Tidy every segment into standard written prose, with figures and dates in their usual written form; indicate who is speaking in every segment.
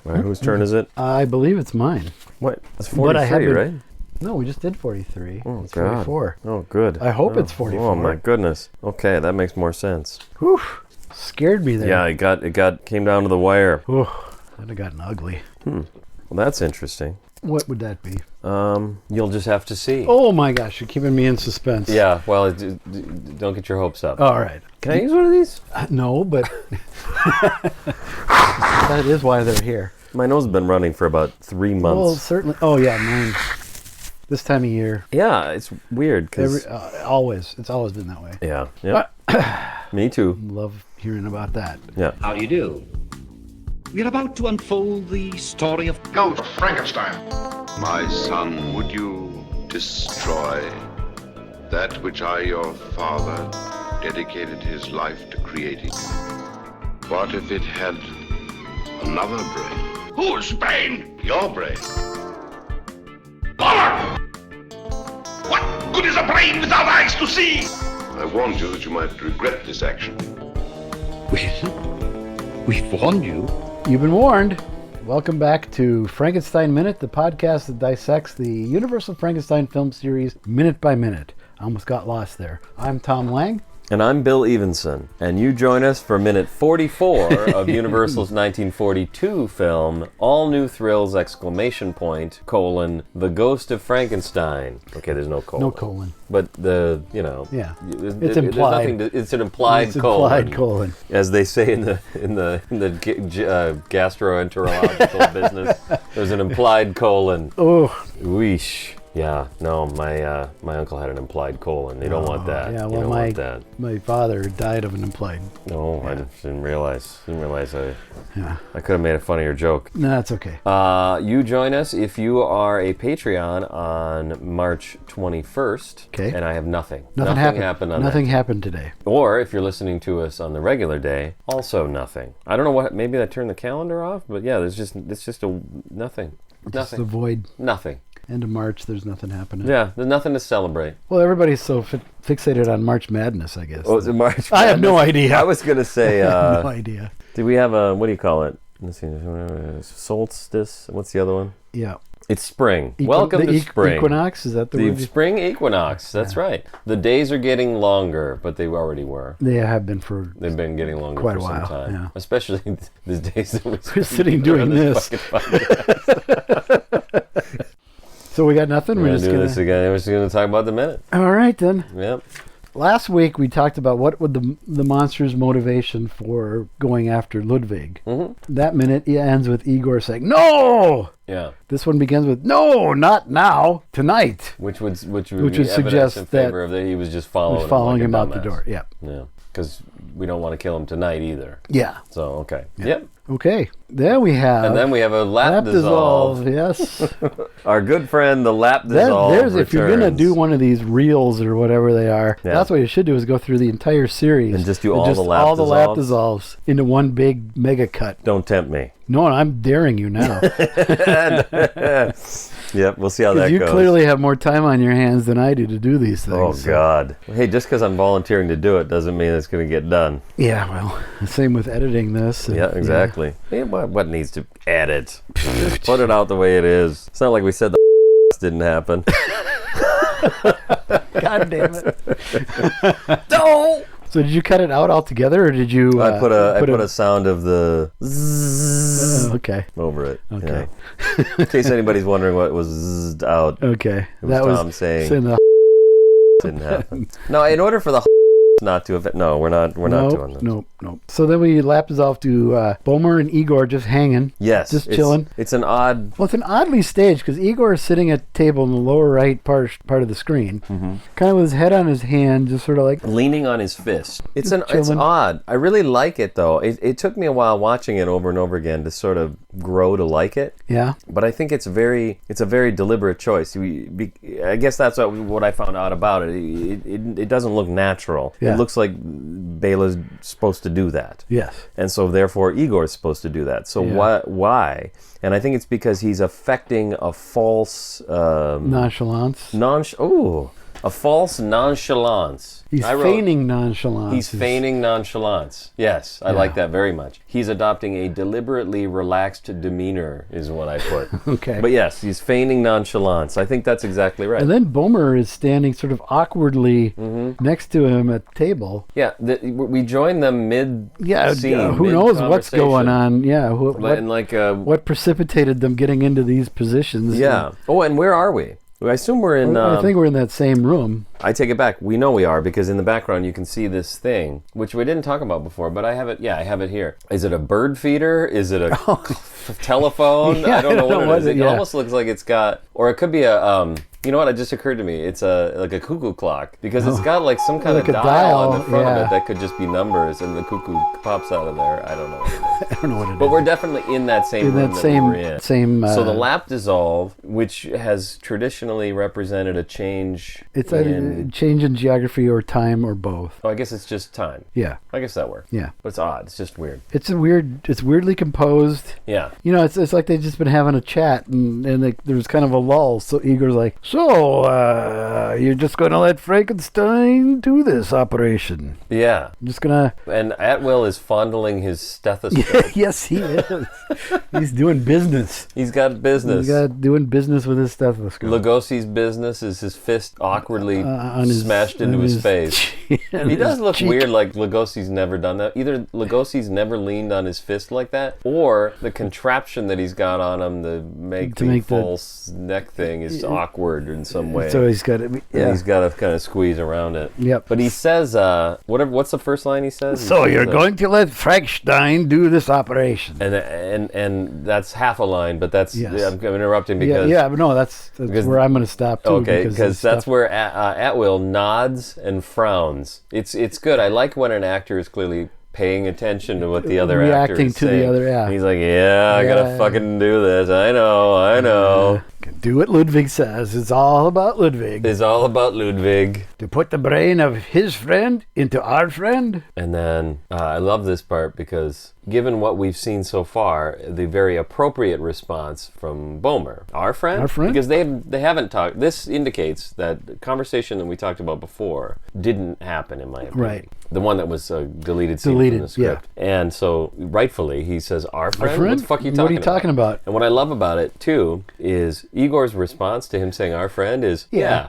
Speaker 1: All right, whose turn is it?
Speaker 2: I believe it's mine.
Speaker 1: What? It's 43, right?
Speaker 2: No, we just did 43.
Speaker 1: Oh,
Speaker 2: it's
Speaker 1: God.
Speaker 2: 44.
Speaker 1: Oh, good.
Speaker 2: I hope it's 44.
Speaker 1: Oh, my goodness. Okay, that makes more sense.
Speaker 2: Whew. Scared me there.
Speaker 1: Yeah, it came down to the wire.
Speaker 2: Whew. That'd have gotten ugly.
Speaker 1: Well, that's interesting.
Speaker 2: What would that be?
Speaker 1: You'll just have to see.
Speaker 2: Oh my gosh, you're keeping me in suspense.
Speaker 1: Yeah, well, don't get your hopes up.
Speaker 2: All right.
Speaker 1: Can I use one of these?
Speaker 2: No, but that is why they're here.
Speaker 1: My nose has been running for about 3 months.
Speaker 2: Well, certainly. Oh yeah, mine. This time of year.
Speaker 1: Yeah, it's weird because
Speaker 2: always, it's always been that way.
Speaker 1: Yeah. Me too.
Speaker 2: Love hearing about that.
Speaker 1: Yeah.
Speaker 3: How do you do? We're about to unfold the story of
Speaker 4: Ghost of Frankenstein.
Speaker 5: My son, would you destroy that which I, your father, dedicated his life to creating? What if it had another brain?
Speaker 4: Whose brain?
Speaker 5: Your brain.
Speaker 4: Forward! What good is a brain without eyes to see?
Speaker 5: I warned you that you might regret this action.
Speaker 3: Well, we've warned you.
Speaker 2: You've been warned. Welcome back to Frankenstein Minute, the podcast that dissects the Universal Frankenstein film series minute by minute. I almost got lost there. I'm Thom Lang.
Speaker 1: And I'm Bill Evenson, and you join us for minute 44 of Universal's 1942 film, All New Thrills, ! The Ghost of Frankenstein. Okay, there's no colon.
Speaker 2: No colon.
Speaker 1: But
Speaker 2: Yeah. It's implied.
Speaker 1: It's an implied
Speaker 2: It's
Speaker 1: colon.
Speaker 2: implied colon.
Speaker 1: As they say in the gastroenterological business, there's an implied colon.
Speaker 2: Oh.
Speaker 1: Weesh. Yeah, no, my uncle had an implied colon. You don't want that.
Speaker 2: Yeah,
Speaker 1: you
Speaker 2: well,
Speaker 1: don't want that.
Speaker 2: my father died of an implied.
Speaker 1: No, I didn't realize. I
Speaker 2: Yeah.
Speaker 1: could have made a funnier joke.
Speaker 2: No, that's okay.
Speaker 1: You join us if you are a Patreon on March 21st.
Speaker 2: Okay.
Speaker 1: And I have nothing.
Speaker 2: Nothing happened
Speaker 1: on
Speaker 2: Nothing
Speaker 1: that.
Speaker 2: happened today.
Speaker 1: Or if you're listening to us on the regular day, also nothing. I don't know what. Maybe I turned the calendar off, but yeah, it's just a nothing.
Speaker 2: Just
Speaker 1: Nothing.
Speaker 2: the void.
Speaker 1: Nothing.
Speaker 2: End of March, there's nothing happening.
Speaker 1: Yeah, there's nothing to celebrate.
Speaker 2: Well, everybody's so fixated on March Madness, I guess.
Speaker 1: Oh, is it March?
Speaker 2: I have no idea.
Speaker 1: I was gonna say.
Speaker 2: I have no idea.
Speaker 1: Do we have a, what do you call it? Let's see, solstice. What's the other one?
Speaker 2: Yeah.
Speaker 1: It's spring. Welcome to spring.
Speaker 2: Equinox, is that the word?
Speaker 1: The spring equinox. That's right. The days are getting longer, but they already were.
Speaker 2: They have been for.
Speaker 1: They've been getting longer
Speaker 2: quite
Speaker 1: for
Speaker 2: a while,
Speaker 1: some time.
Speaker 2: yeah.
Speaker 1: Especially these days that
Speaker 2: We're sitting doing this. So we got nothing.
Speaker 1: We're going to do this again. We're just going to talk about the minute.
Speaker 2: All right then.
Speaker 1: Yep.
Speaker 2: Last week we talked about what would the monster's motivation for going after Ludwig. Mm-hmm. That minute it ends with Igor saying no.
Speaker 1: Yeah.
Speaker 2: This one begins with no, not now, tonight.
Speaker 1: Which would
Speaker 2: suggest
Speaker 1: in
Speaker 2: that
Speaker 1: favor of that he was just following
Speaker 2: him out
Speaker 1: dumbass.
Speaker 2: the door. Yeah.
Speaker 1: Yeah. Because we don't want to kill him tonight either.
Speaker 2: Yeah.
Speaker 1: So okay. Yep.
Speaker 2: Okay. There we have.
Speaker 1: And then we have a lap dissolve.
Speaker 2: Yes.
Speaker 1: Our good friend, the lap dissolve.
Speaker 2: If you're gonna do one of these reels or whatever they are, that's what you should do is go through the entire series
Speaker 1: and just do all the lap
Speaker 2: dissolves into one big mega cut.
Speaker 1: Don't tempt me.
Speaker 2: No, I'm daring you now.
Speaker 1: Yep, we'll see how that goes.
Speaker 2: You clearly have more time on your hands than I do to do these things.
Speaker 1: Oh, God. Hey, just because I'm volunteering to do it doesn't mean it's going to get done.
Speaker 2: Yeah, well, same with editing this.
Speaker 1: Yeah, exactly. Yeah. What needs to edit? Just put it out the way it is. It's not like we said the didn't happen.
Speaker 2: God damn it.
Speaker 1: Don't!
Speaker 2: So did you cut it out altogether, or did you?
Speaker 1: I put a sound of the zzz
Speaker 2: okay
Speaker 1: over it.
Speaker 2: Okay.
Speaker 1: Yeah. In case anybody's wondering what was zzed out.
Speaker 2: Okay.
Speaker 1: It was Thom saying
Speaker 2: the
Speaker 1: didn't happen. No, in order for the not to affect. No, we're not doing that.
Speaker 2: Nope. So then we lap dissolve to Bomer and Igor just hanging.
Speaker 1: Yes.
Speaker 2: Just chilling.
Speaker 1: It's an odd.
Speaker 2: Well, it's an oddly staged because Igor is sitting at a table in the lower right part of the screen, kind of with his head on his hand, just sort of like
Speaker 1: leaning on his fist. It's
Speaker 2: chilling.
Speaker 1: odd. I really like it though. It took me a while watching it over and over again to sort of grow to like it.
Speaker 2: Yeah.
Speaker 1: But I think it's a very deliberate choice. I guess that's what I found out about it. It doesn't look natural.
Speaker 2: Yeah.
Speaker 1: It looks like Bela's supposed to do that.
Speaker 2: Yes.
Speaker 1: And so therefore Igor's supposed to do that. So why? And I think it's because he's affecting a false
Speaker 2: nonchalance.
Speaker 1: A false nonchalance.
Speaker 2: He's feigning nonchalance.
Speaker 1: He's feigning nonchalance. Yes, I like that very much. He's adopting a deliberately relaxed demeanor, is what I put.
Speaker 2: Okay.
Speaker 1: But yes, he's feigning nonchalance. I think that's exactly right.
Speaker 2: And then Bomer is standing sort of awkwardly next to him at the table.
Speaker 1: Yeah, we join them mid-scene.
Speaker 2: Who knows what's going on? Yeah, what precipitated them getting into these positions?
Speaker 1: Yeah. Oh, and where are we? I assume we're in...
Speaker 2: I think we're in that same room.
Speaker 1: I take it back. We know we are, because in the background you can see this thing, which we didn't talk about before, but I have it. Yeah, I have it here. Is it a bird feeder? Is it a telephone?
Speaker 2: Yeah,
Speaker 1: I don't know what it is. It
Speaker 2: yeah.
Speaker 1: almost looks like it's got... Or it could be a... you know what? It just occurred to me. It's like a cuckoo clock, because it's got like some kind
Speaker 2: Like
Speaker 1: of
Speaker 2: a
Speaker 1: dial on the
Speaker 2: dial,
Speaker 1: front of
Speaker 2: yeah.
Speaker 1: it that could just be numbers, and the cuckoo pops out of there. I don't know what it is.
Speaker 2: I don't know what it is.
Speaker 1: But we're definitely in that same room that we were in. So the lap dissolve, which has traditionally represented a change.
Speaker 2: It's a change in geography or time or both.
Speaker 1: Oh, I guess it's just time.
Speaker 2: Yeah.
Speaker 1: I guess that works.
Speaker 2: Yeah.
Speaker 1: But it's odd. It's just weird.
Speaker 2: It's weirdly composed.
Speaker 1: Yeah.
Speaker 2: You know, it's like they've just been having a chat, and there's kind of a lull. So Igor's like, so you're just going to let Frankenstein do this operation?
Speaker 1: Yeah.
Speaker 2: I'm just going to...
Speaker 1: And Atwill is fondling his stethoscope.
Speaker 2: Yes, he is. He's doing business.
Speaker 1: He's got business.
Speaker 2: He's doing business with his stethoscope.
Speaker 1: Lugosi's business is his fist awkwardly smashed into his face. He does look weird, like Lugosi's never done that. Either Lugosi's never leaned on his fist like that, or the contraption that he's got on him to make the false neck thing is awkward in some way.
Speaker 2: So he's got to... Yeah.
Speaker 1: He's got to kind of squeeze around it.
Speaker 2: Yep.
Speaker 1: But he says, what's the first line he says?
Speaker 2: So you're going to let Frankenstein do this operation.
Speaker 1: And that's half a line, but that's...
Speaker 2: Yes.
Speaker 1: I'm interrupting because...
Speaker 2: Yeah, but no, that's where I'm going to stop too.
Speaker 1: Okay, because that's where Atwill nods and frowns. It's good. I like when an actor is clearly paying attention to what the other actor is saying.
Speaker 2: Reacting to the other, yeah.
Speaker 1: And he's like, I gotta fucking do this. I know.
Speaker 2: Do what Ludwig says. It's all about Ludwig.
Speaker 1: It's all about Ludwig.
Speaker 2: To put the brain of his friend into our friend.
Speaker 1: And then I love this part because given what we've seen so far, the very appropriate response from Bomer, our friend? Because they haven't talked. This indicates that the conversation that we talked about before didn't happen, in my opinion.
Speaker 2: Right.
Speaker 1: The one that was deleted scene from the script. Yeah. And so, rightfully, he says, our friend? What the fuck are you talking about?
Speaker 2: What are you talking about?
Speaker 1: And what I love about it, too, is Igor's response to him saying, our friend, is, yeah.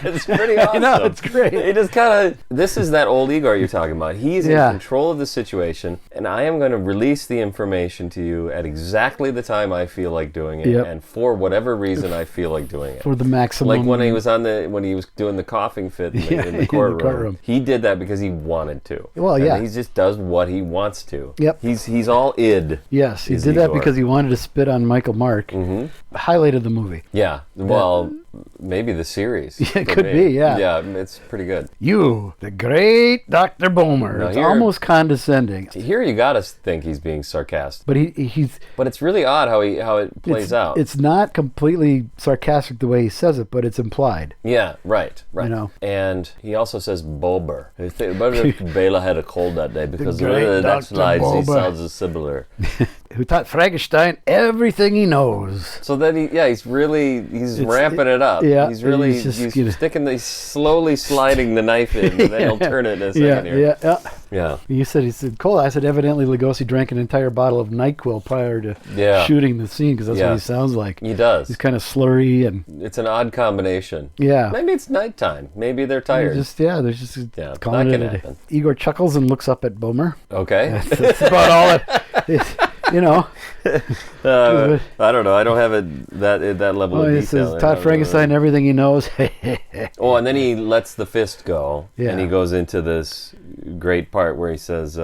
Speaker 1: It's pretty awesome.
Speaker 2: I know, it's great.
Speaker 1: It just kind of, this is that old Igor you're talking about. He's in control of the situation, and I am going to release the information to you at exactly the time I feel like doing it, and for whatever reason I feel like doing it.
Speaker 2: For the maximum.
Speaker 1: Like when he was doing the coughing fit in the courtroom. He did that because he wanted to.
Speaker 2: Well, yeah.
Speaker 1: And he just does what he wants to.
Speaker 2: Yep.
Speaker 1: He's all id.
Speaker 2: Yes, he did that because he wanted to spit on Michael Mark. Mm-hmm. Highlight of the movie.
Speaker 1: Yeah. Well, maybe the series.
Speaker 2: It could be, yeah.
Speaker 1: Yeah, it's pretty good.
Speaker 2: You, the great Dr. Bomer. Now, it's almost condescending.
Speaker 1: Here you gotta think he's being sarcastic.
Speaker 2: But he's...
Speaker 1: But it's really odd how it plays out.
Speaker 2: It's not completely sarcastic the way he says it, but it's implied.
Speaker 1: Yeah, right.
Speaker 2: You know?
Speaker 1: And he also says Bober. But if Bela had a cold that day, because the next slides he sounds similar.
Speaker 2: Who taught Frankenstein everything he knows.
Speaker 1: So then he's ramping it up.
Speaker 2: Yeah,
Speaker 1: he's slowly sliding the knife in, and then he'll turn it in a second here. Yeah.
Speaker 2: He said cold. I said evidently Lugosi drank an entire bottle of NyQuil prior to shooting the scene, because that's what he sounds like.
Speaker 1: He does.
Speaker 2: He's kind of slurry, and
Speaker 1: it's an odd combination.
Speaker 2: Yeah.
Speaker 1: Maybe it's nighttime. Maybe they're tired.
Speaker 2: They're just calling it a day. Igor chuckles and looks up at Bomer.
Speaker 1: Okay.
Speaker 2: That's about all it. You know.
Speaker 1: I don't know. I don't have that level of detail.
Speaker 2: He says, taught Frankenstein everything he knows.
Speaker 1: And then he lets the fist go, and he goes into this great part where he says,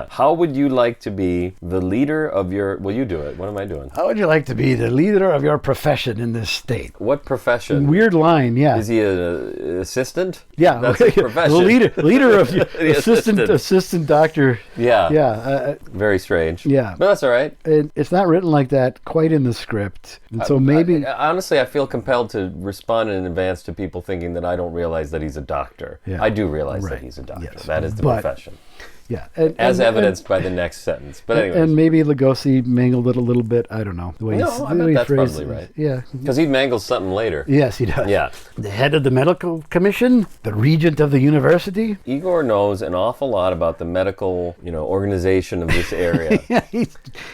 Speaker 1: how would you like to be the leader of your... Well, you do it. What am I doing?
Speaker 2: How would you like to be the leader of your profession in this state?
Speaker 1: What profession?
Speaker 2: Weird line, yeah.
Speaker 1: Is he an assistant?
Speaker 2: Yeah.
Speaker 1: That's his profession.
Speaker 2: The leader of assistant doctor.
Speaker 1: Yeah.
Speaker 2: Yeah.
Speaker 1: Very strange.
Speaker 2: Yeah.
Speaker 1: But that's all right.
Speaker 2: It's not written like that quite in the script. And so maybe...
Speaker 1: honestly, I feel compelled to respond in advance to people thinking that I don't realize that he's a doctor.
Speaker 2: Yeah.
Speaker 1: I do realize that he's a doctor.
Speaker 2: Yes.
Speaker 1: That is the profession.
Speaker 2: Yeah.
Speaker 1: As evidenced by the next sentence. But anyway.
Speaker 2: And maybe Lugosi mangled it a little bit. I don't know. The way
Speaker 1: No, I bet that's probably right.
Speaker 2: Yeah.
Speaker 1: Because he mangles something later.
Speaker 2: Yes, he does.
Speaker 1: Yeah.
Speaker 2: The head of the medical commission, the regent of the university.
Speaker 1: Igor knows an awful lot about the medical, organization of this area.
Speaker 2: Yeah,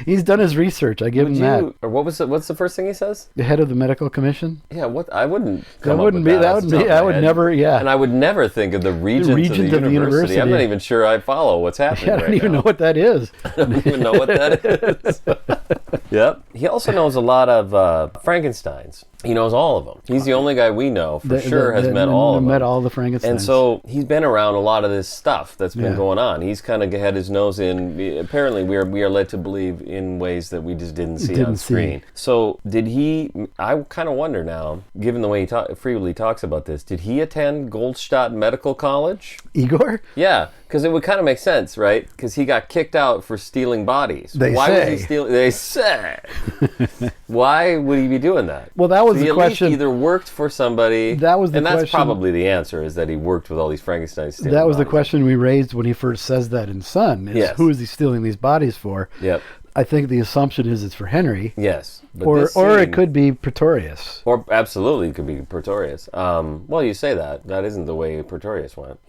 Speaker 2: he's done his research. I give him that.
Speaker 1: Or what's the first thing he says?
Speaker 2: The head of the medical commission.
Speaker 1: Yeah, what I wouldn't.
Speaker 2: That wouldn't be. That would be. I would never. Yeah.
Speaker 1: And I would never think of the regent of the university. I'm not even sure I follow what's happening.
Speaker 2: I don't even know what that is.
Speaker 1: I don't even know what that is. Yep. He also knows a lot of Frankensteins. He knows all of them. He's the only guy we know for sure has met all of them.
Speaker 2: Met all the Frankensteins.
Speaker 1: And so he's been around a lot of this stuff that's been going on. He's kind of had his nose in. Apparently, we are led to believe in ways that we just didn't see on screen. So did he? I kind of wonder now, given the way he freely talks about this, did he attend Goldstadt Medical College?
Speaker 2: Igor?
Speaker 1: Yeah. Because it would kind of make sense, right? Because he got kicked out for stealing bodies.
Speaker 2: They say.
Speaker 1: Why would he be doing that?
Speaker 2: Well, that was the
Speaker 1: question. He at least either worked for somebody.
Speaker 2: That was the question.
Speaker 1: And that's probably the answer, is that he worked with all these Frankenstein stealing
Speaker 2: That was
Speaker 1: bodies.
Speaker 2: the question we raised when he first says that in Son. Is who is he stealing these bodies for?
Speaker 1: Yep.
Speaker 2: I think the assumption is it's for Henry.
Speaker 1: Yes. But
Speaker 2: or it could be Pretorius.
Speaker 1: Or absolutely it could be Pretorius. Well, you say that. That isn't the way Pretorius went.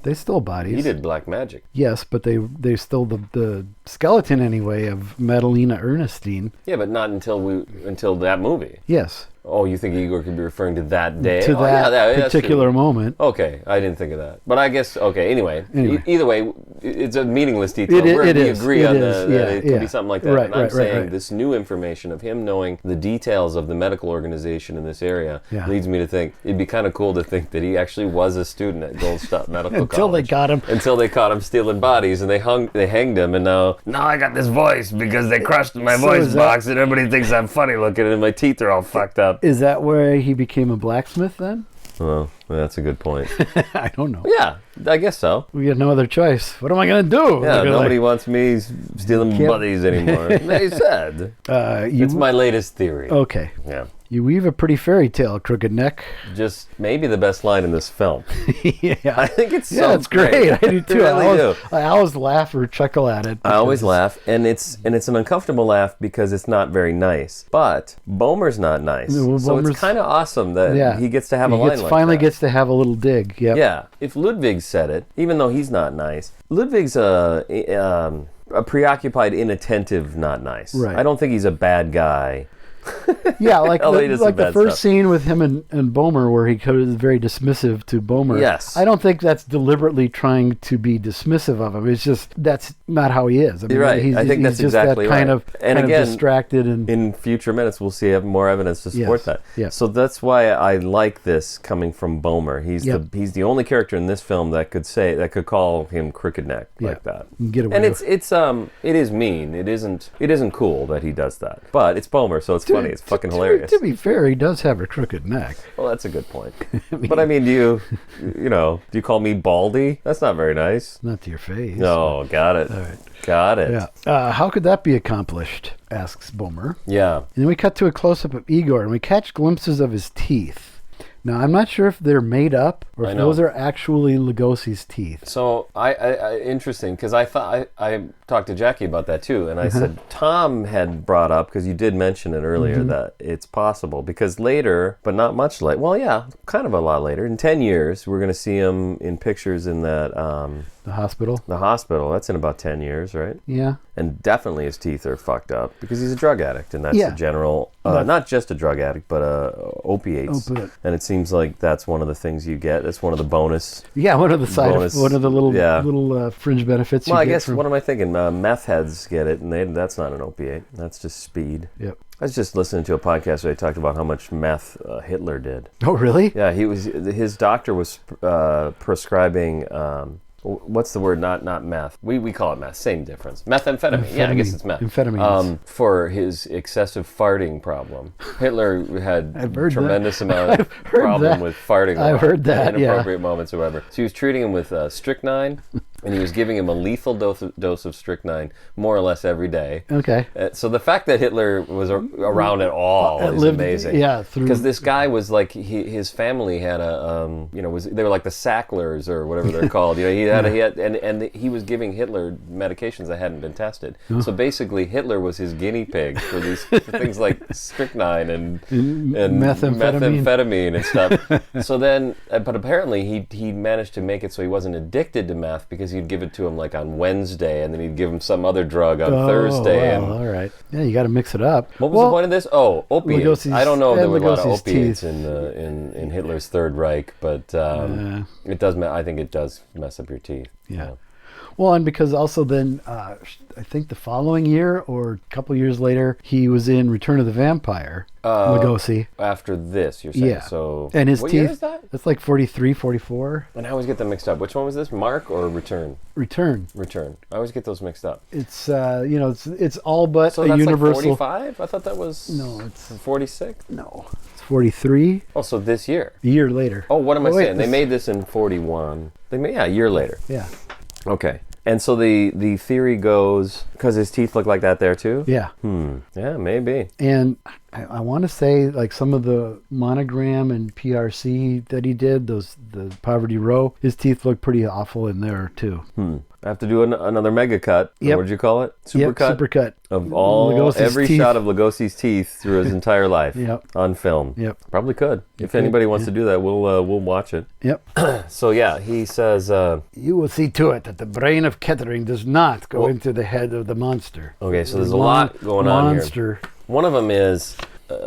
Speaker 2: They stole bodies.
Speaker 1: He did black magic.
Speaker 2: Yes, but they stole the skeleton anyway of Madalena Ernestine.
Speaker 1: Yeah, but not until that movie.
Speaker 2: Yes.
Speaker 1: Oh, you think Igor could be referring to that day?
Speaker 2: To that particular moment.
Speaker 1: Okay, I didn't think of that. But I guess, anyway. Either way, it's a meaningless detail.
Speaker 2: We
Speaker 1: agree on that it could be something like that.
Speaker 2: Right,
Speaker 1: and I'm saying
Speaker 2: right.
Speaker 1: this new information of him knowing the details of the medical organization in this area leads me to think it'd be kind of cool to think that he actually was a student at Goldstadt Medical
Speaker 2: Until
Speaker 1: College. Until they caught him stealing bodies, and they hanged him, and now I got this voice because they crushed my voice box, and everybody thinks I'm funny looking, and my teeth are all fucked up.
Speaker 2: Is that where he became a blacksmith then?
Speaker 1: Well, that's a good point.
Speaker 2: I don't know.
Speaker 1: Yeah, I guess so.
Speaker 2: We had no other choice. What am I going to do?
Speaker 1: Yeah, nobody wants me stealing buddies anymore. They said. It's my latest theory.
Speaker 2: Okay.
Speaker 1: Yeah.
Speaker 2: You weave a pretty fairy tale, Crooked Neck.
Speaker 1: Just maybe the best line in this film.
Speaker 2: Yeah.
Speaker 1: I think it's so
Speaker 2: it's great. I do too.
Speaker 1: Really
Speaker 2: I always laugh or chuckle at it.
Speaker 1: I always laugh, and it's an uncomfortable laugh because it's not very nice. But Bomer's not nice. So it's kind of awesome that he gets to have a line like that.
Speaker 2: Finally gets to have a little dig. Yep.
Speaker 1: Yeah. If Ludwig said it, even though he's not nice, Ludwig's a preoccupied, inattentive, not nice.
Speaker 2: Right.
Speaker 1: I don't think he's a bad guy.
Speaker 2: Yeah, like
Speaker 1: the
Speaker 2: first scene with him and Bomer where he was very dismissive to Bomer.
Speaker 1: Yes.
Speaker 2: I don't think that's deliberately trying to be dismissive of him. It's just that's not how he is. I mean,
Speaker 1: You're right. I think that's
Speaker 2: just
Speaker 1: exactly
Speaker 2: that kind
Speaker 1: right.
Speaker 2: of kind of distracted. And
Speaker 1: in future minutes, we'll see more evidence to support that.
Speaker 2: Yes.
Speaker 1: So that's why I like this coming from Bomer. He's the only character in this film that could call him Crooked Neck like that.
Speaker 2: Get away
Speaker 1: and it is mean. It isn't cool that he does that. But it's Bomer, so it's funny. It's fucking hilarious.
Speaker 2: To be fair, he does have a crooked neck.
Speaker 1: Well, that's a good point. But I mean, do you call me Baldy? That's not very nice.
Speaker 2: Not to your face.
Speaker 1: No, got it.
Speaker 2: All right.
Speaker 1: Got it.
Speaker 2: Yeah. How could that be accomplished? Asks Bomer.
Speaker 1: Yeah.
Speaker 2: And then we cut to a close-up of Igor, and we catch glimpses of his teeth. Now, I'm not sure if they're made up or if those are actually Lugosi's teeth.
Speaker 1: So, interesting, because I thought I talked to Jackie about that too, and I said Thom had brought up, because you did mention it earlier, that it's possible, because later, but not much later, well, yeah, kind of a lot later, in 10 years, we're going to see him in pictures in that...
Speaker 2: the hospital?
Speaker 1: The hospital, that's in about 10 years, right?
Speaker 2: Yeah.
Speaker 1: And definitely his teeth are fucked up, because he's a drug addict, and that's the general... not just a drug addict, but opiates. And it seems like that's one of the things you get. That's one of the bonus.
Speaker 2: Yeah, one of the little fringe benefits.
Speaker 1: Well, I guess what am I thinking? Meth heads get it, and that's not an opiate. That's just speed.
Speaker 2: Yep.
Speaker 1: I was just listening to a podcast where they talked about how much meth Hitler did.
Speaker 2: Oh, really?
Speaker 1: Yeah, his doctor was prescribing. What's the word? Not meth. We call it meth. Same difference. Methamphetamine. Yeah, I guess it's meth.
Speaker 2: Amphetamines.
Speaker 1: For his excessive farting problem. Hitler had tremendous amount of problem with farting.
Speaker 2: I've heard that.
Speaker 1: Inappropriate moments or whatever. So he was treating him with strychnine and he was giving him a lethal dose of strychnine more or less every day.
Speaker 2: Okay.
Speaker 1: So the fact that Hitler was around at all is amazing.
Speaker 2: Yeah,
Speaker 1: because this guy was like his family had a they were like the Sacklers or whatever they're called. He had he was giving Hitler medications that hadn't been tested. So basically, Hitler was his guinea pig for these for things like strychnine and methamphetamine and stuff. So then, but apparently he managed to make it so he wasn't addicted to meth because he'd give it to him like on Wednesday, and then he'd give him some other drug on Thursday.
Speaker 2: Wow, all right. Yeah, you got to mix it up.
Speaker 1: What was the point of this? Oh, opiates.
Speaker 2: Lugosi's,
Speaker 1: I don't know if there were a lot of
Speaker 2: Lugosi's
Speaker 1: opiates
Speaker 2: teeth.
Speaker 1: in Hitler's Third Reich, but it does. I think it does mess up your teeth.
Speaker 2: Yeah. Well, and because also then, I think the following year or a couple years later, he was in Return of the Vampire, Lugosi.
Speaker 1: After this, you're saying?
Speaker 2: Yeah.
Speaker 1: So,
Speaker 2: and his
Speaker 1: what
Speaker 2: teeth,
Speaker 1: year is that?
Speaker 2: that's like 43, 44.
Speaker 1: And I always get them mixed up. Which one was this? Mark or Return?
Speaker 2: Return.
Speaker 1: Return. I always get those mixed up.
Speaker 2: It's, it's all but
Speaker 1: So
Speaker 2: a
Speaker 1: that's
Speaker 2: universal.
Speaker 1: like 45? I thought that was...
Speaker 2: No, it's...
Speaker 1: 46?
Speaker 2: No, it's 43.
Speaker 1: Oh, so this year.
Speaker 2: A year later.
Speaker 1: Oh, what am I
Speaker 2: wait,
Speaker 1: saying? They made this in 41. A year later.
Speaker 2: Yeah.
Speaker 1: Okay. And so the theory goes, because his teeth look like that there too?
Speaker 2: Yeah.
Speaker 1: Yeah, maybe.
Speaker 2: And I want to say, like, some of the Monogram and PRC that he did, the Poverty Row, his teeth look pretty awful in there too.
Speaker 1: I have to do another mega cut.
Speaker 2: Yep.
Speaker 1: What did you call it?
Speaker 2: Super cut.
Speaker 1: Of
Speaker 2: Lugosi's
Speaker 1: every
Speaker 2: teeth.
Speaker 1: shot of Lugosi's teeth through his entire life.
Speaker 2: Yep.
Speaker 1: On film.
Speaker 2: Yep.
Speaker 1: Probably could. If anybody wants to do that, we'll watch it.
Speaker 2: Yep.
Speaker 1: So yeah, he says...
Speaker 2: You will see to it that the brain of Kettering does not go into the head of the monster.
Speaker 1: okay, so there's a lot going on here.
Speaker 2: Monster.
Speaker 1: One of them is...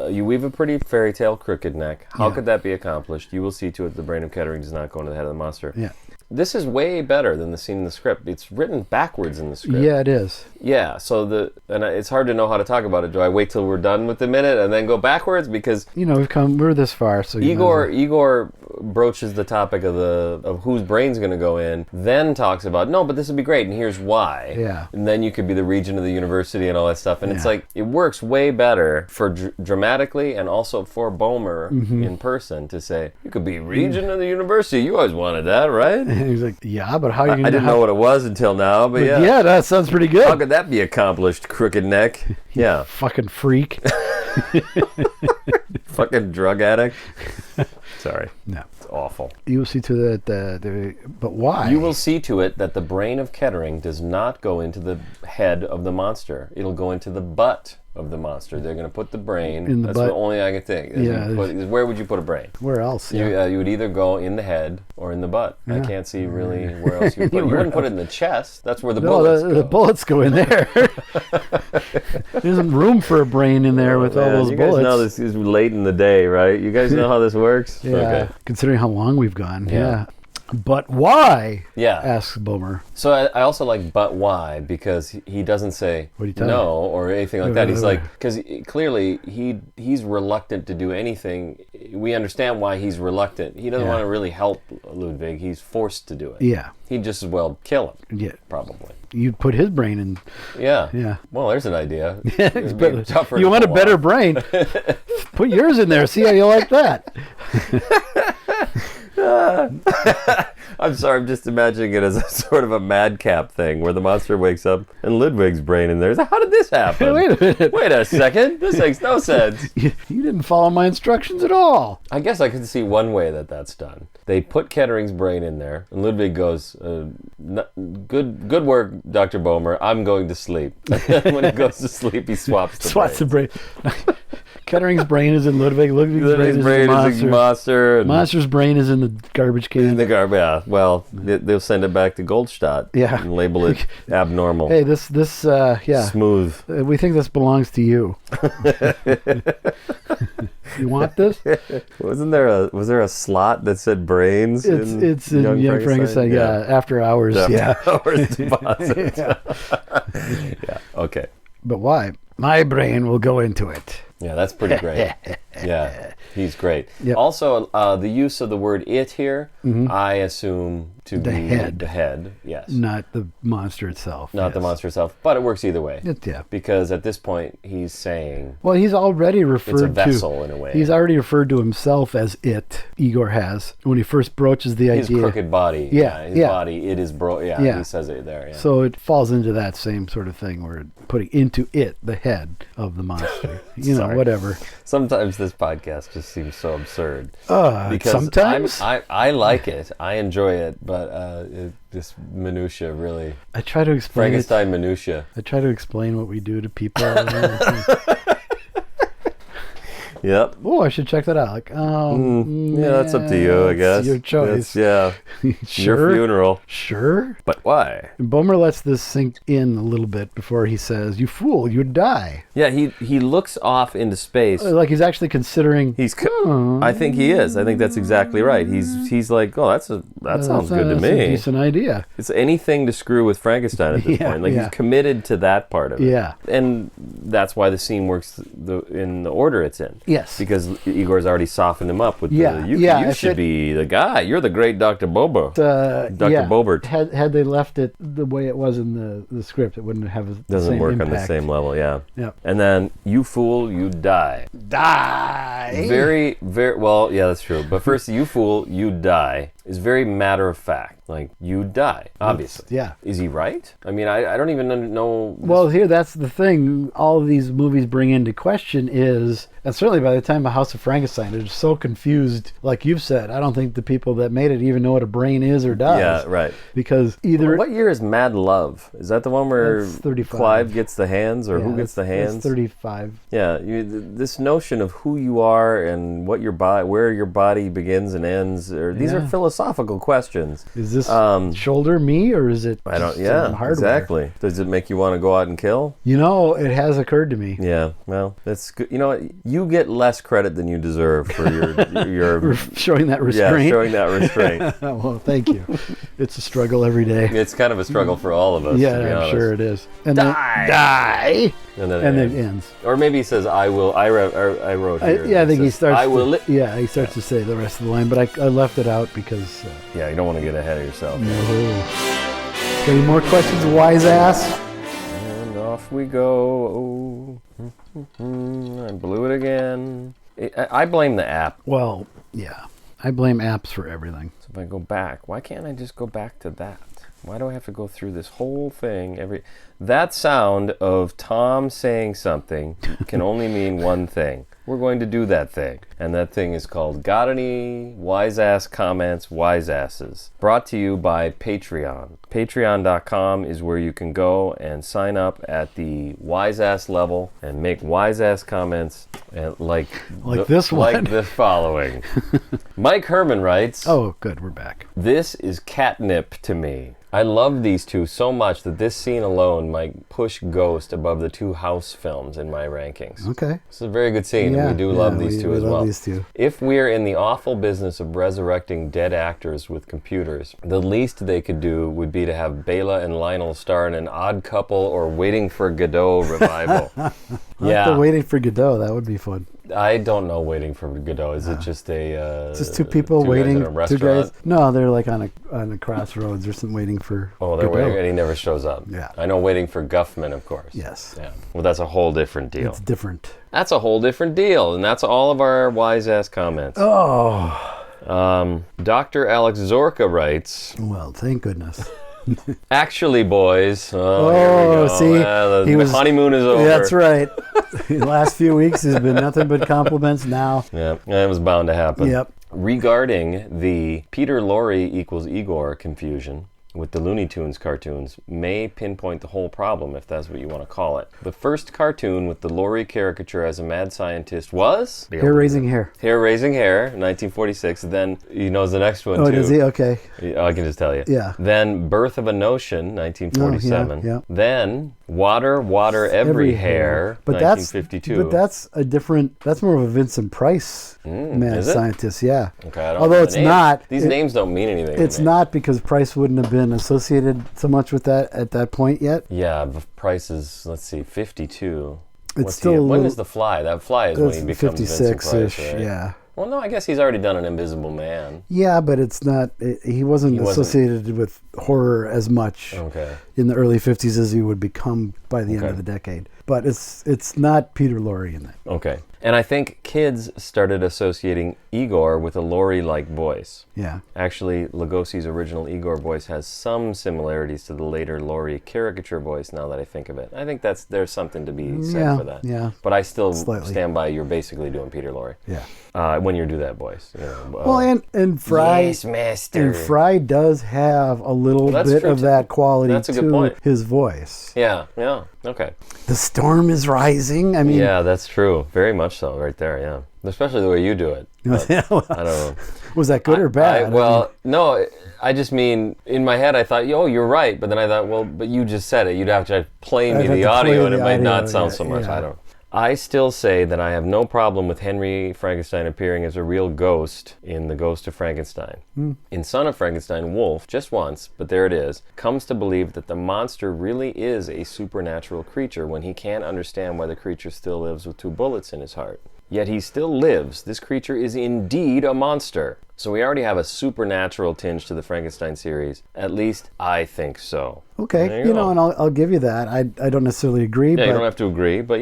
Speaker 1: you weave a pretty fairy tale crooked neck. How
Speaker 2: Yeah.
Speaker 1: could that be accomplished? You will see to it the brain of Kettering does not go into the head of the monster.
Speaker 2: Yeah.
Speaker 1: This is way better than the scene in the script. It's written backwards in the script.
Speaker 2: Yeah, it is.
Speaker 1: Yeah, so it's hard to know how to talk about it. Do I wait till we're done with the minute and then go backwards? Because
Speaker 2: we're this far, so
Speaker 1: Igor broaches the topic of whose brain's going to go in, then talks about, no, but this would be great, and here's why.
Speaker 2: Yeah.
Speaker 1: And then you could be the regent of the university and all that stuff. And it's like, it works way better for dramatically and also for Bomer in person to say, you could be regent of the university. You always wanted that, right?
Speaker 2: And he's like, yeah, but how are you going to...
Speaker 1: I didn't know what it was until now, but yeah.
Speaker 2: Yeah, that sounds pretty good.
Speaker 1: How could that be accomplished, crooked neck? Yeah.
Speaker 2: Fucking freak.
Speaker 1: Fucking drug addict. Sorry.
Speaker 2: No.
Speaker 1: It's awful.
Speaker 2: You will see to that, but why?
Speaker 1: You will see to it that the brain of Kettering does not go into the head of the monster. It'll go into the butt of the monster. They're going to put the brain...
Speaker 2: In the
Speaker 1: That's
Speaker 2: butt.
Speaker 1: the only I can think. Where would you put a brain?
Speaker 2: Where else?
Speaker 1: You would either go in the head or in the butt. I can't see really where else you would put it. You wouldn't put it in the chest. That's where the bullets go.
Speaker 2: The bullets go in there. There isn't room for a brain in there with all those
Speaker 1: you
Speaker 2: bullets.
Speaker 1: guys know this is late in the day, right? You guys know how this works?
Speaker 2: Yeah,
Speaker 1: Okay.
Speaker 2: considering how long we've gone. Yeah. But why?
Speaker 1: Yeah.
Speaker 2: Asks Bomer.
Speaker 1: So I also like but why, because he doesn't say
Speaker 2: What do you tell
Speaker 1: no or anything like that. He's
Speaker 2: Right.
Speaker 1: like, because clearly he's reluctant to do anything. We understand why he's reluctant. He doesn't want to really help Ludwig. He's forced to do it.
Speaker 2: Yeah.
Speaker 1: He'd just as well kill him.
Speaker 2: Yeah.
Speaker 1: Probably.
Speaker 2: You'd put his brain in.
Speaker 1: Yeah.
Speaker 2: Yeah.
Speaker 1: Well, there's an idea. It'd be tougher
Speaker 2: You
Speaker 1: to
Speaker 2: want a
Speaker 1: pull
Speaker 2: better
Speaker 1: off.
Speaker 2: brain? Put yours in there. See how you like that.
Speaker 1: I'm sorry, I'm just imagining it as a sort of a madcap thing where the monster wakes up and Ludwig's brain in there. How did this happen?
Speaker 2: Wait a minute.
Speaker 1: Wait a second. This makes no sense.
Speaker 2: You didn't follow my instructions at all.
Speaker 1: I guess I could see one way that's done. They put Kettering's brain in there, and Ludwig goes, good work, Dr. Bomer. I'm going to sleep. When he goes to sleep, he swaps the brain.
Speaker 2: Kettering's brain is in Ludwig. Ludwig's brain is in the monster.
Speaker 1: Is a monster. And
Speaker 2: Monster's brain is in the garbage can.
Speaker 1: in the garbage. Yeah. Well, they'll send it back to Goldstadt.
Speaker 2: Yeah.
Speaker 1: And label it abnormal.
Speaker 2: Hey, this, yeah.
Speaker 1: Smooth.
Speaker 2: We think this belongs to you. You want this?
Speaker 1: Was there a slot that said brains?
Speaker 2: It's in Young Frankenstein. Yeah. After hours.
Speaker 1: Hours deposit. Yeah. Okay.
Speaker 2: But why? My brain will go into it.
Speaker 1: Yeah, that's pretty great. Yeah. He's great.
Speaker 2: Yep.
Speaker 1: Also, the use of the word "it" here, I assume to
Speaker 2: The
Speaker 1: be
Speaker 2: head.
Speaker 1: the head. Yes.
Speaker 2: Not the monster itself.
Speaker 1: Not the
Speaker 2: yes.
Speaker 1: monster itself, but it works either way.
Speaker 2: Yeah.
Speaker 1: Because at this point, he's saying
Speaker 2: Well, he's already referred
Speaker 1: it's a
Speaker 2: to.
Speaker 1: vessel in a way.
Speaker 2: He's already referred to himself as it. Igor has when he first broaches the
Speaker 1: his
Speaker 2: idea.
Speaker 1: crooked body.
Speaker 2: Yeah,
Speaker 1: His
Speaker 2: yeah.
Speaker 1: body. It is
Speaker 2: Yeah.
Speaker 1: He says it there. Yeah.
Speaker 2: So it falls into that same sort of thing where putting into it the head of the monster.
Speaker 1: Sorry.
Speaker 2: Whatever.
Speaker 1: Sometimes this podcast just seems so absurd.
Speaker 2: Sometimes
Speaker 1: I like it. I enjoy it, but this minutia really.
Speaker 2: I try to explain
Speaker 1: Frankenstein minutia.
Speaker 2: I try to explain what we do to people.
Speaker 1: Yep.
Speaker 2: Oh, I should check that out. Like,
Speaker 1: Yeah, that's up to you, I guess.
Speaker 2: It's your choice.
Speaker 1: That's,
Speaker 2: Sure.
Speaker 1: Your funeral.
Speaker 2: Sure.
Speaker 1: But why?
Speaker 2: And Bomer lets this sink in a little bit before he says, "You fool, you'd die."
Speaker 1: Yeah, he looks off into space.
Speaker 2: Like he's actually considering.
Speaker 1: I think he is. I think that's exactly right. He's like, oh, that sounds good to
Speaker 2: that's
Speaker 1: me.
Speaker 2: a decent idea.
Speaker 1: It's anything to screw with Frankenstein at this
Speaker 2: Yeah,
Speaker 1: point. Like
Speaker 2: yeah.
Speaker 1: he's committed to that part of it.
Speaker 2: Yeah.
Speaker 1: And that's why the scene works in the order it's in.
Speaker 2: Yes.
Speaker 1: Because Igor's already softened him up with
Speaker 2: Yeah,
Speaker 1: you
Speaker 2: yeah,
Speaker 1: should be the guy. You're the great Dr. Bobo. Dr.
Speaker 2: Yeah.
Speaker 1: Bobert.
Speaker 2: Had they left it the way it was in the script, it wouldn't have the
Speaker 1: Doesn't
Speaker 2: same
Speaker 1: work
Speaker 2: impact.
Speaker 1: on the same level, yeah.
Speaker 2: Yep.
Speaker 1: And then, you fool, you die.
Speaker 2: Die.
Speaker 1: Very, very, well, yeah, that's true. But first, you fool, you die is very matter of fact. Like, you die, obviously.
Speaker 2: Yeah.
Speaker 1: Is he right? I mean, I don't even know.
Speaker 2: Well, here, that's the thing. All of these movies bring into question is, and certainly by the time of House of Frankenstein, it's so confused, like you've said. I don't think the people that made it even know what a brain is or does.
Speaker 1: Yeah, right.
Speaker 2: Because either...
Speaker 1: What year is Mad Love? Is that the one where
Speaker 2: That's 35.
Speaker 1: Clive gets the hands, or who gets the hands?
Speaker 2: That's 35.
Speaker 1: Yeah, this notion of who you are and what your body, where your body begins and ends, or these are philosophical questions.
Speaker 2: Is this shoulder me, or is it
Speaker 1: I don't.
Speaker 2: some
Speaker 1: Yeah,
Speaker 2: hardware?
Speaker 1: exactly. Does it make you want to go out and kill?
Speaker 2: You know, it has occurred to me.
Speaker 1: Yeah. Well, that's good. You know what? You get less credit than you deserve for your
Speaker 2: Showing that restraint.
Speaker 1: Yeah, showing that restraint.
Speaker 2: Well, thank you. It's a struggle every day.
Speaker 1: It's kind of a struggle for all of us.
Speaker 2: Yeah,
Speaker 1: to be
Speaker 2: I'm
Speaker 1: honest.
Speaker 2: sure it is. And
Speaker 1: Die!
Speaker 2: Die!
Speaker 1: And then
Speaker 2: And then it ends.
Speaker 1: Or maybe he says, "I will." I wrote here.
Speaker 2: Yeah, I think
Speaker 1: It
Speaker 2: he
Speaker 1: says,
Speaker 2: starts.
Speaker 1: I will.
Speaker 2: He starts to say the rest of the line, but I left it out because.
Speaker 1: Yeah, you don't want to get ahead of yourself.
Speaker 2: No. Got any more questions, wise ass?
Speaker 1: And off we go. I blew it again. I blame the app.
Speaker 2: Well, yeah. I blame apps for everything.
Speaker 1: So if I go back, why can't I just go back to that? Why do I have to go through this whole thing? That sound of Thom saying something can only mean one thing. We're going to do that thing. And that thing is called Got Any Wise Ass Comments, Wise Asses. Brought to you by Patreon. Patreon.com is where you can go and sign up at the wise ass level and make wise ass comments like
Speaker 2: this one.
Speaker 1: Like the following. Mike Herman writes,
Speaker 2: Oh, good. We're back.
Speaker 1: "This is catnip to me. I love these two so much that this scene alone might push Ghost above the two House films in my rankings."
Speaker 2: Okay.
Speaker 1: It's a very good scene, and we do love these two
Speaker 2: we
Speaker 1: as
Speaker 2: love
Speaker 1: well.
Speaker 2: these two.
Speaker 1: If we're in the awful business of resurrecting dead actors with computers, the least they could do would be to have Bela and Lionel star in an Odd Couple or Waiting for Godot revival.
Speaker 2: After Waiting for Godot, that would be fun.
Speaker 1: I don't know Waiting for Godot. Is it just
Speaker 2: Just two people waiting.
Speaker 1: Guys in a
Speaker 2: Two
Speaker 1: restaurant?
Speaker 2: guys. No, they're like on a crossroads or something, waiting for.
Speaker 1: Oh, they're
Speaker 2: Godot.
Speaker 1: waiting, and he never shows up.
Speaker 2: Yeah.
Speaker 1: I know Waiting for Guffman, of course.
Speaker 2: Yes.
Speaker 1: Yeah. Well, that's a whole different deal.
Speaker 2: It's different.
Speaker 1: That's a whole different deal, and that's all of our wise-ass comments.
Speaker 2: Oh.
Speaker 1: Dr. Alex Zorka writes,
Speaker 2: Well, thank goodness.
Speaker 1: "Actually, boys." Here we
Speaker 2: Oh,
Speaker 1: go.
Speaker 2: see,
Speaker 1: The honeymoon is over.
Speaker 2: That's right. The last few weeks has been nothing but compliments now.
Speaker 1: Yeah, that was bound to happen.
Speaker 2: Yep.
Speaker 1: Regarding the Peter Lorre equals Igor confusion with the Looney Tunes cartoons may pinpoint the whole problem, if that's what you want to call it. The first cartoon with the Lorre caricature as a mad scientist was...
Speaker 2: Hair-raising hair.
Speaker 1: Hair-raising hair, 1946. Then he knows the next one,
Speaker 2: Oh,
Speaker 1: too.
Speaker 2: does he? Okay.
Speaker 1: I can just tell you.
Speaker 2: Yeah.
Speaker 1: Then Birth of a Notion, 1947.
Speaker 2: Oh, yeah.
Speaker 1: Then Water, Water, Every Hair,
Speaker 2: But
Speaker 1: 1952.
Speaker 2: that's a different. That's more of a Vincent Price mad
Speaker 1: is it?
Speaker 2: scientist. Yeah.
Speaker 1: Okay, I don't
Speaker 2: Although
Speaker 1: know the
Speaker 2: it's
Speaker 1: names.
Speaker 2: not.
Speaker 1: These names don't mean anything
Speaker 2: It's
Speaker 1: to me.
Speaker 2: not because Price wouldn't have been associated so much with that at that point yet.
Speaker 1: Yeah, the price is, let's see, 52.
Speaker 2: It's
Speaker 1: What's
Speaker 2: still
Speaker 1: he,
Speaker 2: a
Speaker 1: when
Speaker 2: little-
Speaker 1: is the Fly? That Fly is when he becomes Vincent Price,
Speaker 2: 56-ish.
Speaker 1: right?
Speaker 2: Yeah.
Speaker 1: Well, no, I guess he's already done an Invisible Man.
Speaker 2: Yeah, but it's not. He wasn't associated with horror as much in the early 50s as he would become by the end of the decade. But it's not Peter Lorre in that.
Speaker 1: Okay. And I think kids started associating Igor with a Laurie-like voice.
Speaker 2: Yeah.
Speaker 1: Actually, Lugosi's original Igor voice has some similarities to the later Laurie caricature voice, now that I think of it. I think there's something to be said for that.
Speaker 2: Yeah.
Speaker 1: But I still stand by you're basically doing Peter Lorre.
Speaker 2: Yeah.
Speaker 1: When you do that voice.
Speaker 2: Well, and Fry...
Speaker 1: Yes, master.
Speaker 2: And Fry does have a little bit of that quality to his voice.
Speaker 1: Yeah, okay.
Speaker 2: The storm is rising. I mean...
Speaker 1: Yeah, that's true. Very much so, right there, yeah. Especially the way you do it. I don't know.
Speaker 2: Was that good or bad?
Speaker 1: No, I just mean, in my head I thought, you're right. But then I thought, well, but you just said it. You'd have to play me the audio and it might not sound so much. I don't know. I still say that I have no problem with Henry Frankenstein appearing as a real ghost in The Ghost of Frankenstein. In Son of Frankenstein, Wolf, just once, but there it is, comes to believe that the monster really is a supernatural creature when he can't understand why the creature still lives with 2 bullets in his heart. Yet he still lives. This creature is indeed a monster. So we already have a supernatural tinge to the Frankenstein series. At least I think so.
Speaker 2: Okay, and I'll give you that. I don't necessarily agree.
Speaker 1: Yeah,
Speaker 2: but
Speaker 1: you don't have to agree, but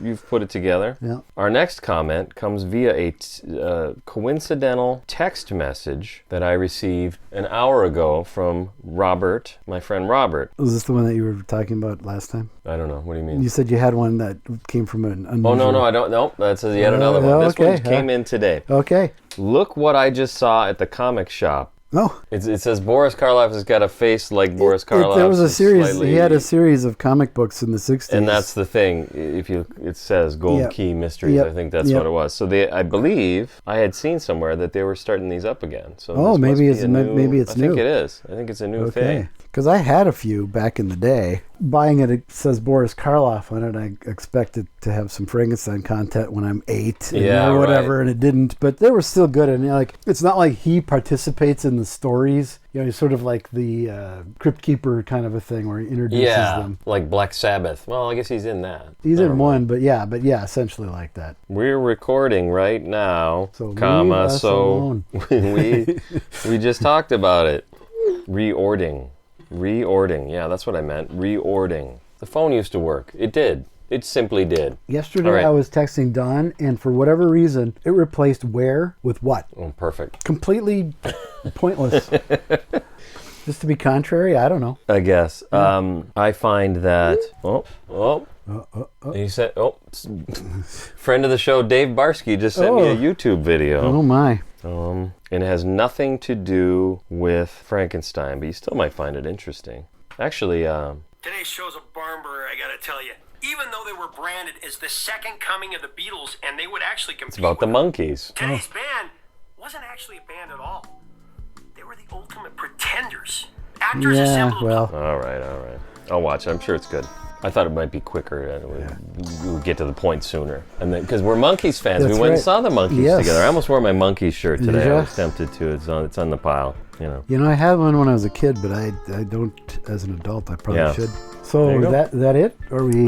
Speaker 1: you've put it together.
Speaker 2: Yeah.
Speaker 1: Our next comment comes via a coincidental text message that I received an hour ago from Robert, my friend Robert.
Speaker 2: Was this the one that you were talking about last time?
Speaker 1: I don't know. What do you mean?
Speaker 2: You said you had one that came from an unusual...
Speaker 1: Oh, no, I don't know. That's yet another one. This one came in today.
Speaker 2: Okay.
Speaker 1: Look what I just saw at the comic shop.
Speaker 2: Oh.
Speaker 1: It says Boris Karloff has got a face like Boris Karloff.
Speaker 2: There was a series. He had a series of comic books in the 60s.
Speaker 1: And that's the thing. It says Gold Key Mysteries. I think that's what it was. So I believe I had seen somewhere that they were starting these up again. So
Speaker 2: maybe it's new.
Speaker 1: I think it is. I think it's a new thing.
Speaker 2: Because I had a few back in the day. Buying it says Boris Karloff on it. I expected to have some Frankenstein content when I'm 8 or whatever, and it didn't. But they were still good. And it's not like he participates in the stories. He's sort of like the Crypt Keeper kind of a thing where he introduces them.
Speaker 1: Like Black Sabbath. Well, I guess he's in that.
Speaker 2: He's in one, but essentially like that.
Speaker 1: We're recording right now,
Speaker 2: so
Speaker 1: we just talked about it. Reording. Yeah, that's what I meant. Reording. The phone used to work. It did. It simply did.
Speaker 2: Yesterday I was texting Don, and for whatever reason, it replaced where with what.
Speaker 1: Oh, perfect.
Speaker 2: Completely pointless. Just to be contrary, I don't know.
Speaker 1: I guess. I find that... He said, friend of the show, Dave Barsky, just sent me a YouTube video.
Speaker 2: Oh, my.
Speaker 1: And it has nothing to do with Frankenstein, but you still might find it interesting. Actually,
Speaker 6: today's show's a barn burner, I gotta tell you. Even though they were branded as the second coming of the Beatles, and they would actually compete
Speaker 1: it's about the Monkees.
Speaker 6: Today's band wasn't actually a band at all. They were the ultimate pretenders. Actors assembled...
Speaker 1: All right. I'll watch it. I'm sure it's good. I thought it might be quicker. We would get to the point sooner. And then, because we're Monkees fans, we went and saw the Monkees together. I almost wore my Monkees shirt today. I was tempted to. It's on the pile.
Speaker 2: I had one when I was a kid, but I don't as an adult. I probably should. So is that it?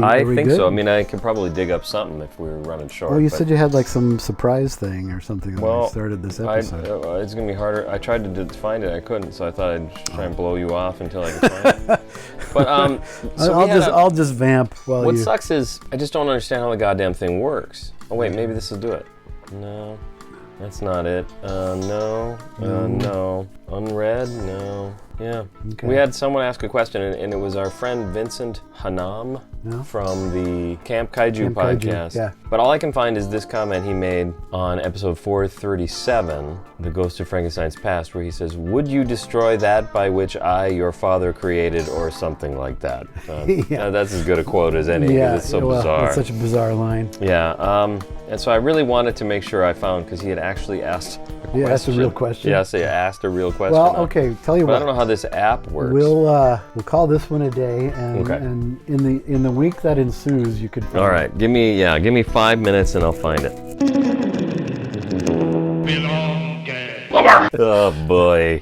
Speaker 1: I think so. I mean, I could probably dig up something if we were running short.
Speaker 2: Oh, you said you had like some surprise thing or something when we started this episode.
Speaker 1: It's going to be harder. I tried to find it. I couldn't, so I thought I'd try and blow you off until I could find it. But
Speaker 2: I'll just vamp while
Speaker 1: What sucks is I just don't understand how the goddamn thing works. Oh, wait, maybe this will do it. No, that's not it. No. Unread? No. Yeah. Okay. We had someone ask a question, and it was our friend Vincent Hanam from the Camp Kaiju podcast.
Speaker 2: Yeah.
Speaker 1: But all I can find is this comment he made on episode 437, The Ghost of Frankenstein's Past, where he says, "Would you destroy that by which I, your father, created," or something like that. That's as good a quote as any, because it's so bizarre.
Speaker 2: It's such a bizarre line.
Speaker 1: Yeah. And so I really wanted to make sure I found, because he had actually asked a question.
Speaker 2: Yeah, that's a real question.
Speaker 1: Yes, he asked a real question.
Speaker 2: Well, okay, tell you what.
Speaker 1: I don't know how this app works.
Speaker 2: We'll call this one a day, and in the week that ensues, you could find
Speaker 1: All right, give me 5 minutes and I'll find it. Oh boy.